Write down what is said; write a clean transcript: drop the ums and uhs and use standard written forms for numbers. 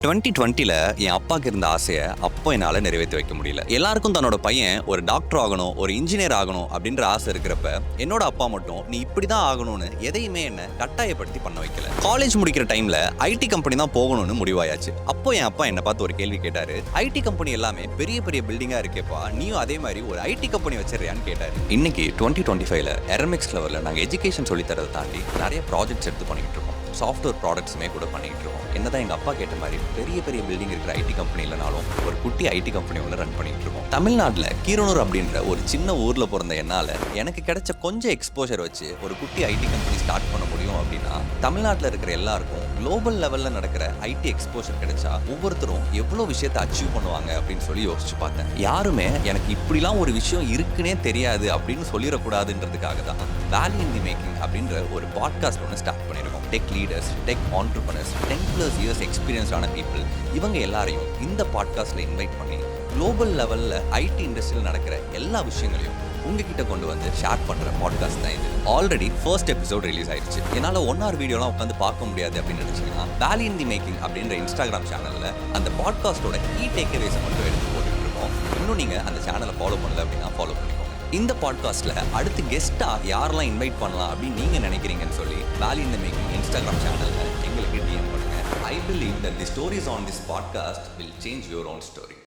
2020ல என் அப்பாக்கு இருந்த ஆசையை அப்போ என்னால் நிறைவேற்றி வைக்க முடியல. எல்லாருக்கும் தன்னோட பையன் ஒரு டாக்டர் ஆகணும், ஒரு இன்ஜினியர் ஆகணும் அப்படின்ற ஆசை இருக்கிறப்ப, என்னோட அப்பா மட்டும் நீ இப்படி தான் ஆகணும்னு எதையுமே என்ன கட்டாயப்படுத்தி பண்ண வைக்கல. காலேஜ் முடிக்கிற டைம்ல ஐடி கம்பெனி தான் போகணும்னு முடிவாயாச்சு. அப்போ என் அப்பா என்ன பார்த்து ஒரு கேள்வி கேட்டாரு. ஐடி கம்பெனி எல்லாமே பெரிய பெரிய பில்டிங்கா இருக்கேப்பா, நீயும் அதே மாதிரி ஒரு ஐடி கம்பெனி வச்சிருக்கியான்னு கேட்டாரு. இன்னைக்கு 2025ல எரமிக்ஸ் லெவலில் நாங்கள் எஜுகேஷன் சொல்லி தரதை தாண்டி நிறைய ப்ராஜெக்ட்ஸ் எடுத்து பண்ணிட்டு இருக்கோம். சாஃப்ட்வேர் ப்ராடக்ட்ஸுமே கூட பண்ணிகிட்டு இருக்கோம். என்னதான் எங்கள் அப்பா கேட்ட மாதிரி பெரிய பெரிய பில்டிங் இருக்கிற ஐடி கம்பெனி இல்லைனாலும் ஒரு குட்டி ஐடி கம்பெனி ஒன்று ரன் பண்ணிட்டு இருக்கோம். தமிழ்நாட்டில் கீரனூர் அப்படின்ற ஒரு சின்ன ஊரில் பிறந்த என்னால் எனக்கு கிடைச்ச கொஞ்சம் எக்ஸ்போஷர் வச்சு ஒரு குட்டி ஐடி கம்பெனி ஸ்டார்ட் பண்ண முடியும் அப்படின்னா, தமிழ்நாட்டில் இருக்கிற எல்லாருக்கும் குளோபல் லெவலில் நடக்கிற ஐடி எக்ஸ்போஷர் கிடைச்சா ஒவ்வொருத்தரும் எவ்வளோ விஷயத்தை அச்சீவ் பண்ணுவாங்க அப்படின்னு சொல்லி யோசிச்சு பார்த்தேன். யாருமே எனக்கு இப்படிலாம் ஒரு விஷயம் இருக்குன்னே தெரியாது அப்படின்னு சொல்லிடக்கூடாதுன்றதுக்காக தான் வேல்யூ இன் தி மேக்கிங் அப்படின்ற ஒரு பாட்காஸ்ட் ஒன்று ஸ்டார்ட் பண்ணியிருக்கோம். Tech leaders, tech entrepreneurs, 10+ years எக்ஸ்பீரியன்ஸான பீப்புள், இவங்க எல்லாரையும் இந்த பாட்காஸ்ட்டில் இன்வைட் பண்ணி குளோபல் லெவலில் ஐடி இண்டஸ்ட்ரியில் நடக்கிற எல்லா விஷயங்களையும் உங்ககிட்ட கொண்டு வந்து ஷேர் பண்ணுற பாட்காஸ்ட் தான் இது. ஆல்ரெடி ஃபர்ஸ்ட் எபிசோட் ரிலீஸ் ஆயிடுச்சு. என்னால் 1 hour வீடியோலாம் உட்காந்து பார்க்க முடியாது அப்படின்னு நினச்சிங்கன்னா, வேல்யூ இன் தி மேக்கிங் அப்படின்ற இன்ஸ்டாகிராம் சேனலில் அந்த பாட்காஸ்ட்டோட கீ டேக்அவேஸை மட்டும் எடுத்து போட்டுட்டு இருக்கோம். இன்னும் நீங்கள் அந்த சேனலை ஃபாலோ பண்ணல அப்படின்னா ஃபாலோ பண்ணிக்கோங்க. இந்த பாட்காஸ்ட்டில் அடுத்து கெஸ்ட்டாக யாரெல்லாம் இன்வைட் பண்ணலாம் அப்படின்னு நீங்கள் நினைக்கிறீங்கன்னு சொல்லி value in the making Instagram சேனலில் எங்களுக்கு டிஎம் பண்ணுங்கள். I believe that the stories on this podcast will change your own story.